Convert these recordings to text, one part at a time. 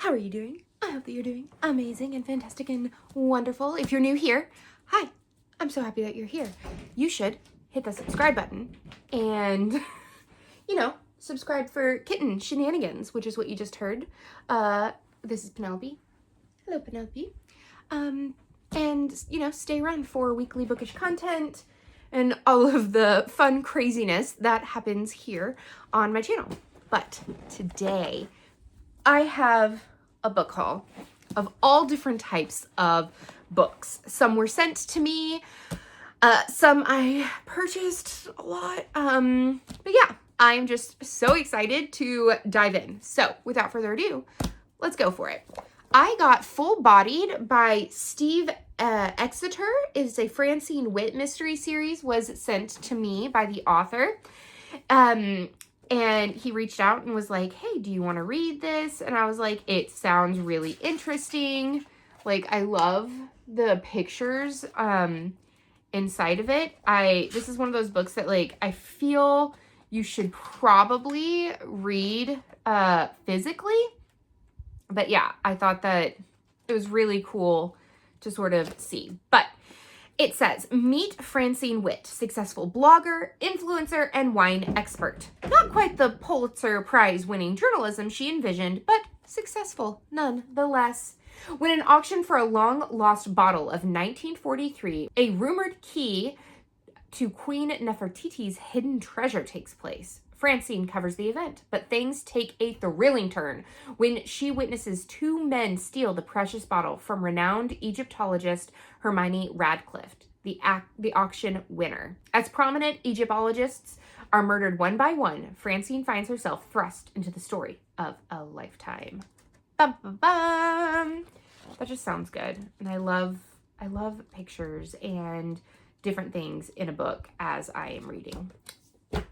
How are you doing? I hope that you're doing amazing and fantastic and wonderful. If you're new here, hi, I'm so happy that you're here. You should hit the subscribe button and, subscribe for kitten shenanigans, which is what you just heard. This is Penelope. Hello, Penelope. And, stay around for weekly bookish content and all of the fun craziness that happens here on my channel. But today, I have a book haul of all different types of books. Some were sent to me, some I purchased a lot, but yeah, I'm just so excited to dive in. So without further ado, let's go for it. I got Full-Bodied by Steve Exeter. It's a Francine Witt mystery series, was sent to me by the author. And he reached out and was like, hey, do you want to read this? And I was like, it sounds really interesting. Like, I love the pictures inside of it. This is one of those books that, like, I feel you should probably read physically. But yeah, I thought that it was really cool to sort of see. But it says, meet Francine Witt, successful blogger, influencer, and wine expert. Not quite the Pulitzer Prize-winning journalism she envisioned, but successful nonetheless. When an auction for a long-lost bottle of 1943, a rumored key to Queen Nefertiti's hidden treasure takes place. Francine covers the event, but things take a thrilling turn when she witnesses two men steal the precious bottle from renowned Egyptologist Hermione Radcliffe, the auction winner. As prominent Egyptologists are murdered one by one, Francine finds herself thrust into the story of a lifetime. Bum, bum, bum. That just sounds good. And I love pictures and different things in a book as I am reading.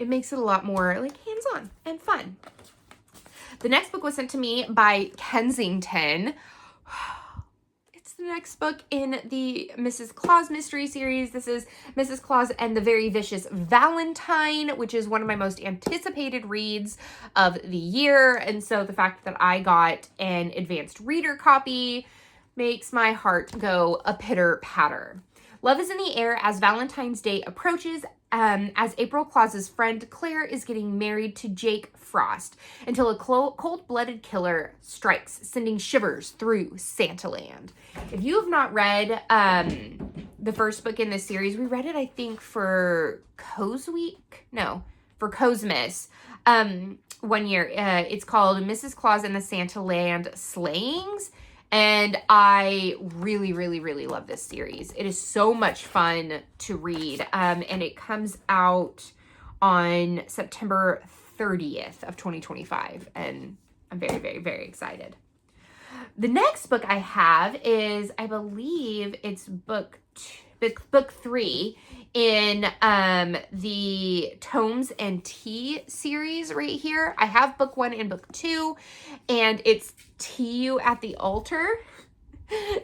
It makes it a lot more like hands-on and fun. The next book was sent to me by Kensington. It's the next book in the Mrs. Claus mystery series. This is Mrs. Claus and the Very Vicious Valentine, which is one of my most anticipated reads of the year. And so the fact that I got an advanced reader copy makes my heart go a pitter-patter. Love is in the air as Valentine's Day approaches, as April Claus's friend Claire is getting married to Jake Frost until a cold-blooded killer strikes, sending shivers through Santaland. If you have not read the first book in this series, we read it, I think, for Cosmas one year. It's called Mrs. Claus and the Santaland Slayings. And I really, really, really love this series. It is so much fun to read. And it comes out on September 30th of 2025. And I'm very, very, very excited. The next book I have is, I believe it's book 3 in the Tomes and Tea series right here. I have book 1 and book 2, and it's Tea You at the Altar.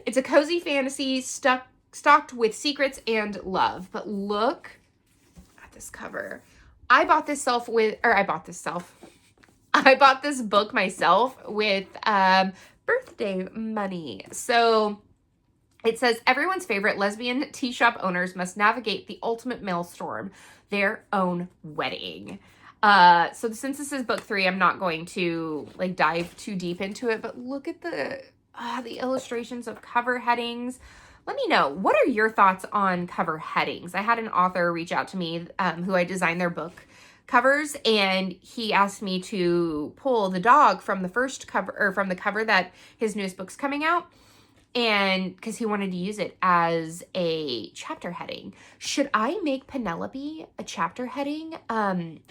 It's a cozy fantasy stocked with secrets and love. But look at this cover. I bought this book myself with birthday money. So it says, everyone's favorite lesbian tea shop owners must navigate the ultimate maelstrom, their own wedding. So since this is book 3, I'm not going to dive too deep into it, but look at the illustrations of cover headings. Let me know, what are your thoughts on cover headings? I had an author reach out to me who I designed their book covers, and he asked me to pull the dog from the first cover, or from the cover that his newest book's coming out, and because he wanted to use it as a chapter heading. Should I make Penelope a chapter heading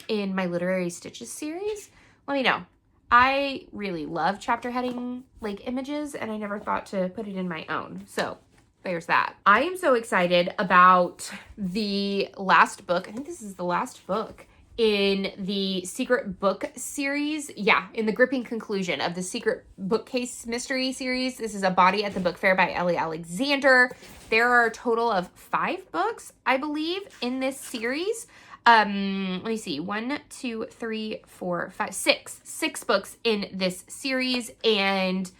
in my Literary Stitches series? Let me know. I really love chapter heading images, and I never thought to put it in my own. So there's that. I am so excited about the last book. I think this is the last book in the Secret Book series. Yeah, in the gripping conclusion of the Secret Bookcase mystery series. This is A Body at the Book Fair by Ellie Alexander. There are a total of 5 books, I believe, in this series. Let me see. 1, 2, 3, 4, 5, 6. 6 books in this series, and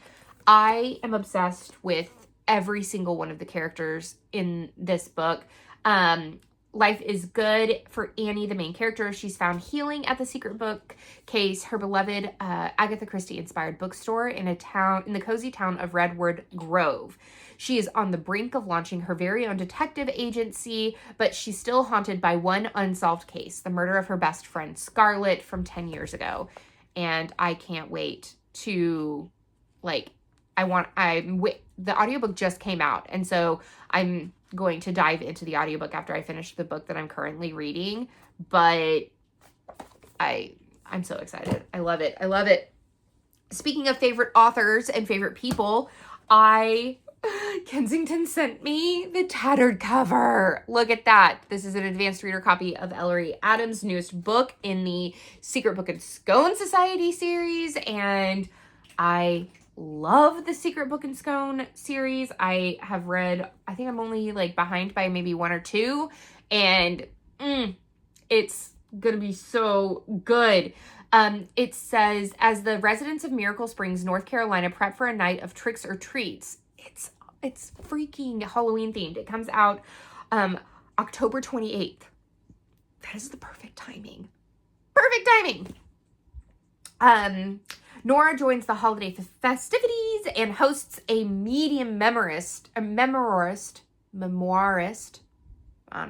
I am obsessed with every single one of the characters in this book. Life is good for Annie, the main character. She's found healing at the secret bookcase, her beloved Agatha Christie-inspired bookstore in the cozy town of Redwood Grove. She is on the brink of launching her very own detective agency, but she's still haunted by one unsolved case, the murder of her best friend Scarlett from 10 years ago. And I can't wait to, like, the audiobook just came out, and so I'm going to dive into the audiobook after I finish the book that I'm currently reading, but I'm so excited. I love it. I love it. Speaking of favorite authors and favorite people, Kensington sent me the tattered cover. Look at that. This is an advanced reader copy of Ellery Adams' newest book in the Secret Book and Scone Society series, and I love the Secret Book and Scone series. I have read, I think I'm only like behind by maybe 1 or 2, and it's gonna be so good. It says, as the residents of Miracle Springs, North Carolina prep for a night of tricks or treats, it's freaking Halloween themed. It comes out October 28th. That is the perfect timing. Perfect timing. Nora joins the holiday festivities and hosts a medium memoirist, I don't know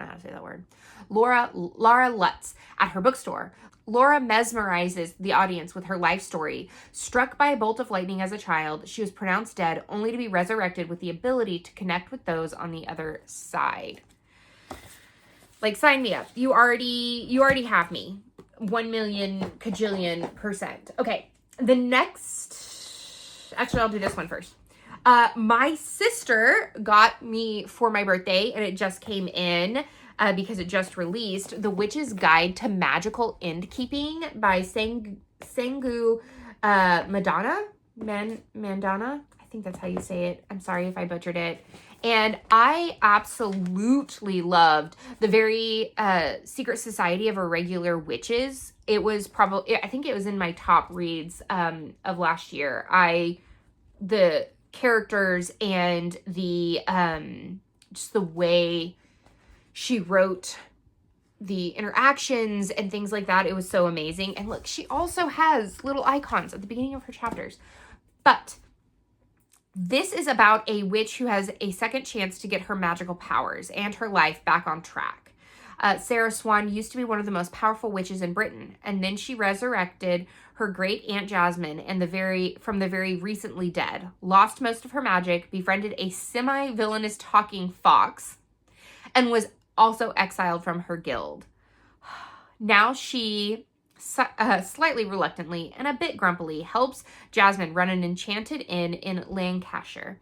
how to say that word, Laura Lutz, at her bookstore. Laura mesmerizes the audience with her life story. Struck by a bolt of lightning as a child, she was pronounced dead, only to be resurrected with the ability to connect with those on the other side. Like, sign me up. You already have me. 1,000,000,000,000%. Okay. The next, actually, I'll do this one first. My sister got me for my birthday, and it just came in because it just released, The Witch's Guide to Magical Endkeeping by Sangu Mandana. I think that's how you say it. I'm sorry if I butchered it. And I absolutely loved the very Secret Society of Irregular Witches. It was probably, I think it was in my top reads of last year. The characters and the just the way she wrote the interactions and things like that, it was so amazing. And look, she also has little icons at the beginning of her chapters. But this is about a witch who has a second chance to get her magical powers and her life back on track. Sarah Swan used to be one of the most powerful witches in Britain, and then she resurrected her great Aunt Jasmine from the very recently dead, lost most of her magic, befriended a semi-villainous talking fox, and was also exiled from her guild. Now she, slightly reluctantly and a bit grumpily, helps Jasmine run an enchanted inn in Lancashire,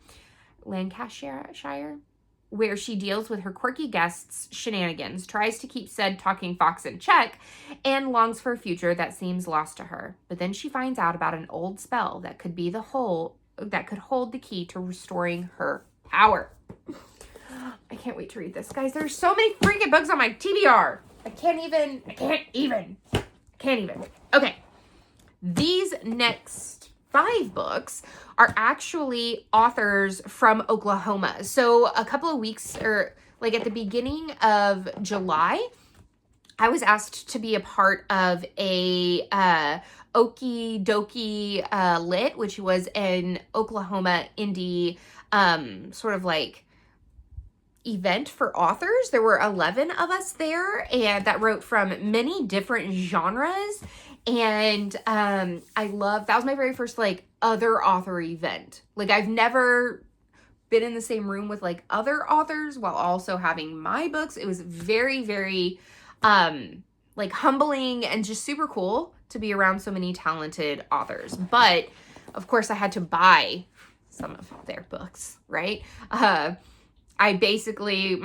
where she deals with her quirky guests' shenanigans, tries to keep said talking fox in check, and longs for a future that seems lost to her. But then she finds out about an old spell that could hold the key to restoring her power. I can't wait to read this, guys. There's so many freaking books on my TBR. I can't even. Okay. These next 5 books are actually authors from Oklahoma. So a couple of weeks, or like at the beginning of July, I was asked to be a part of a OIO Lit, which was an Oklahoma indie sort of like event for authors. There were 11 of us there, and that wrote from many different genres. And that was my very first like other author event. Like, I've never been in the same room with like other authors while also having my books. It was very, very like humbling and just super cool to be around so many talented authors. But of course I had to buy some of their books, right? My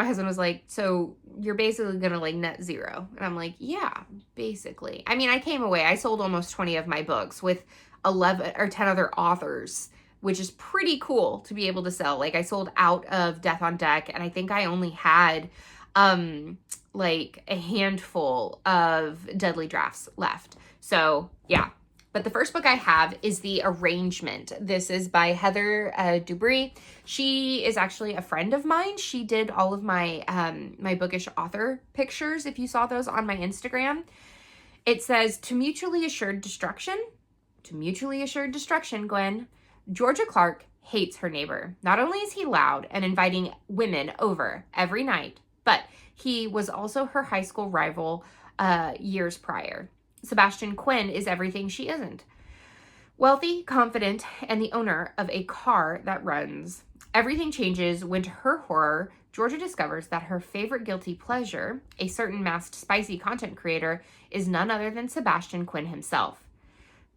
husband was like, so you're basically going to like net zero. And I'm like, yeah, basically. I mean, I came away, I sold almost 20 of my books with 11 or 10 other authors, which is pretty cool to be able to sell. Like, I sold out of Death on Deck, and I think I only had, like a handful of deadly drafts left. So yeah. But the first book I have is The Arrangement. This is by Heather Dubree. She is actually a friend of mine. She did all of my my bookish author pictures, if you saw those on my Instagram. It says, to mutually assured destruction, Gwen, Georgia Clark hates her neighbor. Not only is he loud and inviting women over every night, but he was also her high school rival years prior. Sebastian Quinn is everything she isn't. Wealthy, confident, and the owner of a car that runs. Everything changes when, to her horror, Georgia discovers that her favorite guilty pleasure, a certain masked spicy content creator, is none other than Sebastian Quinn himself.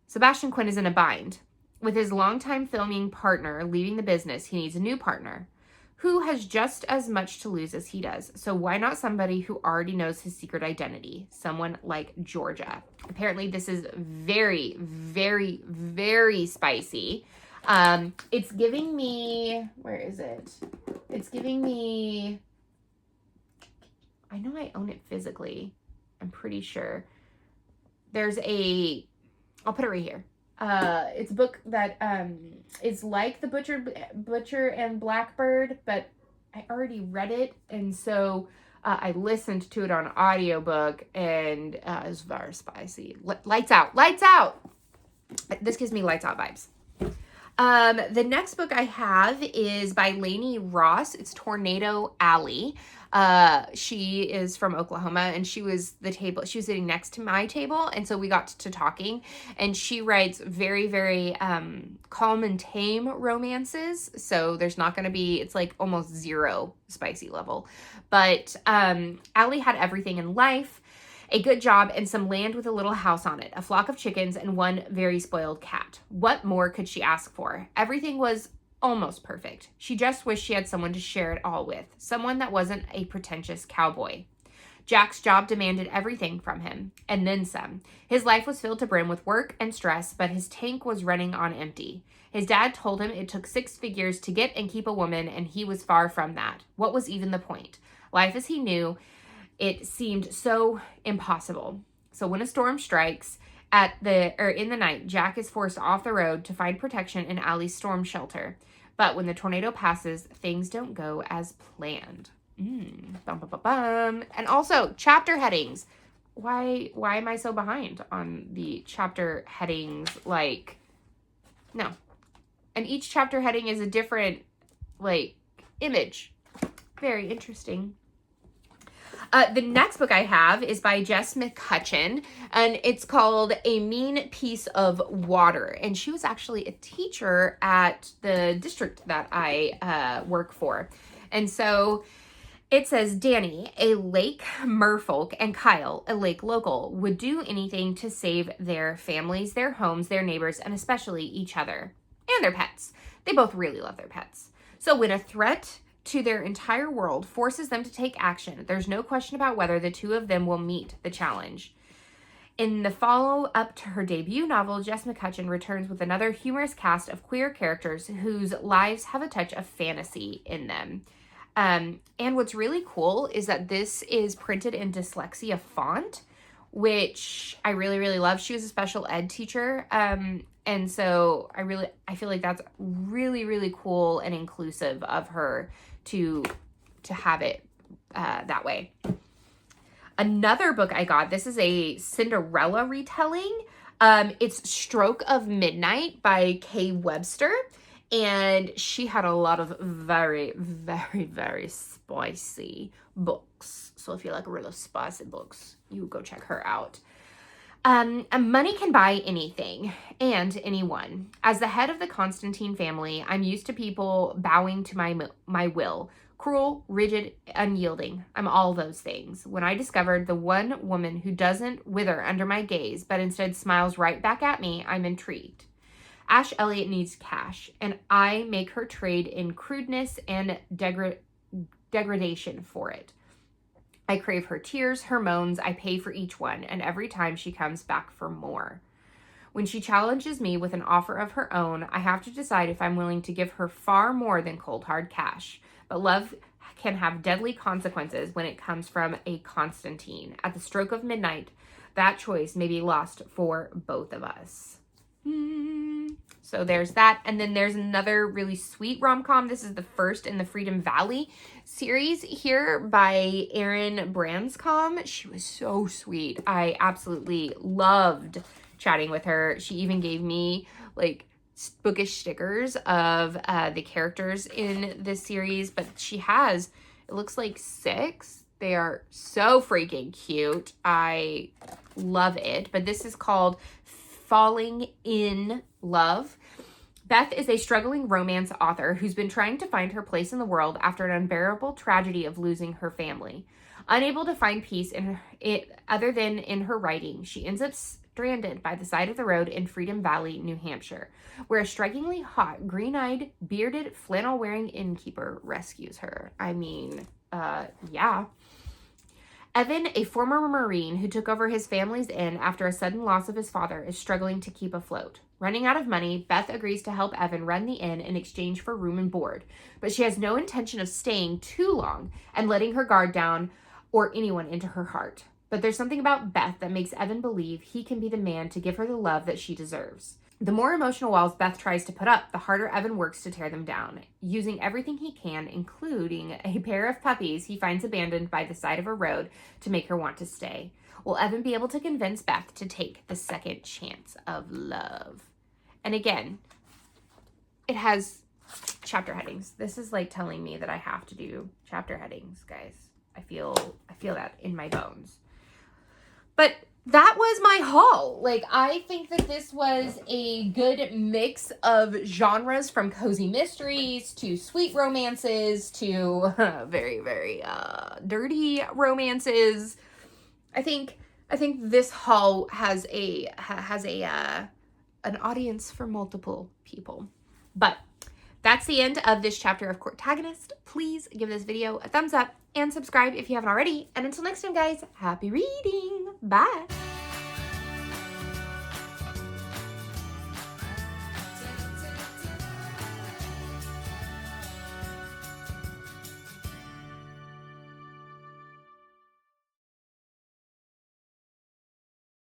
Sebastian Quinn is in a bind. With his longtime filming partner leaving the business, he needs a new partner who has just as much to lose as he does. So why not somebody who already knows his secret identity? Someone like Georgia. Apparently this is very, very, very spicy. It's giving me, where is it? It's giving me, I know I own it physically. I'm pretty sure. There's I'll put it right here. It's a book that is like The Butcher and Blackbird, but I already read it, and so I listened to it on audiobook, and it's very spicy. Lights out! Lights out! This gives me lights out vibes. The next book I have is by Lainey Ross. It's Tornado Alley. She is from Oklahoma, and she was sitting next to my table, and so we got to talking, and she writes very, very calm and tame romances, so there's not going to be, it's like almost zero spicy level. But Allie had everything in life: a good job and some land with a little house on it, a flock of chickens, and one very spoiled cat. What more could she ask for? Everything was almost perfect. She just wished she had someone to share it all with, someone that wasn't a pretentious cowboy. Jack's job demanded everything from him, and then some. His life was filled to brim with work and stress, but his tank was running on empty. His dad told him it took 6 figures to get and keep a woman, and he was far from that. What was even the point? Life as he knew it seemed so impossible. So when a storm strikes in the night, Jack is forced off the road to find protection in Allie's storm shelter. But when the tornado passes, things don't go as planned. Bum, bum, bum, bum. And also, chapter headings. Why am I so behind on the chapter headings? Like, no. And each chapter heading is a different, like, image. Very interesting. The next book I have is by Jess McCutchen, and it's called A Mean Piece of Water. And she was actually a teacher at the district that I work for. And so it says, Danny, a Lake merfolk, and Kyle, a Lake local, would do anything to save their families, their homes, their neighbors, and especially each other and their pets. They both really love their pets. So when a threat to their entire world forces them to take action, there's no question about whether the two of them will meet the challenge. In the follow-up to her debut novel, Jess McCutchen returns with another humorous cast of queer characters whose lives have a touch of fantasy in them. And what's really cool is that this is printed in dyslexia font, which I really, really love. She was a special ed teacher, and so I feel like that's really, really cool and inclusive of her to have it that way. Another book I got, this is a Cinderella retelling. It's Stroke of Midnight by Kay Webster, and she had a lot of very, very, very spicy books. So if you like really spicy books, you go check her out. Money can buy anything and anyone. As the head of the Constantine family, I'm used to people bowing to my will. Cruel, rigid, unyielding. I'm all those things. When I discovered the one woman who doesn't wither under my gaze, but instead smiles right back at me, I'm intrigued. Ash Elliott needs cash, and I make her trade in crudeness and degradation for it. I crave her tears, her moans, I pay for each one, and every time she comes back for more. When she challenges me with an offer of her own, I have to decide if I'm willing to give her far more than cold hard cash. But love can have deadly consequences when it comes from a Constantine. At the stroke of midnight, that choice may be lost for both of us. So there's that. And then there's another really sweet rom-com. This is the first in the Freedom Valley series here by Erin Branscom. She was so sweet. I absolutely loved chatting with her. She even gave me like bookish stickers of the characters in this series, but she has, it looks like 6. They are so freaking cute. I love it. But this is called Falling in Love. Beth is a struggling romance author who's been trying to find her place in the world after an unbearable tragedy of losing her family. Unable to find peace in it other than in her writing, she ends up stranded by the side of the road in Freedom Valley, New Hampshire, where a strikingly hot, green-eyed, bearded, flannel-wearing innkeeper rescues her. I mean, yeah. Evan, a former Marine who took over his family's inn after a sudden loss of his father, is struggling to keep afloat. Running out of money, Beth agrees to help Evan run the inn in exchange for room and board, but she has no intention of staying too long and letting her guard down or anyone into her heart. But there's something about Beth that makes Evan believe he can be the man to give her the love that she deserves. The more emotional walls Beth tries to put up, the harder Evan works to tear them down, using everything he can, including a pair of puppies he finds abandoned by the side of a road, to make her want to stay. Will Evan be able to convince Beth to take the second chance of love? And again, it has chapter headings. This is like telling me that I have to do chapter headings, guys. I feel that in my bones. But that was my haul. Like, I think that this was a good mix of genres, from cozy mysteries to sweet romances to very, very dirty romances. I think this haul has an audience for multiple people. But that's the end of this chapter of Courtagonist. Please give this video a thumbs up and subscribe if you haven't already. And until next time, guys, happy reading. Bye.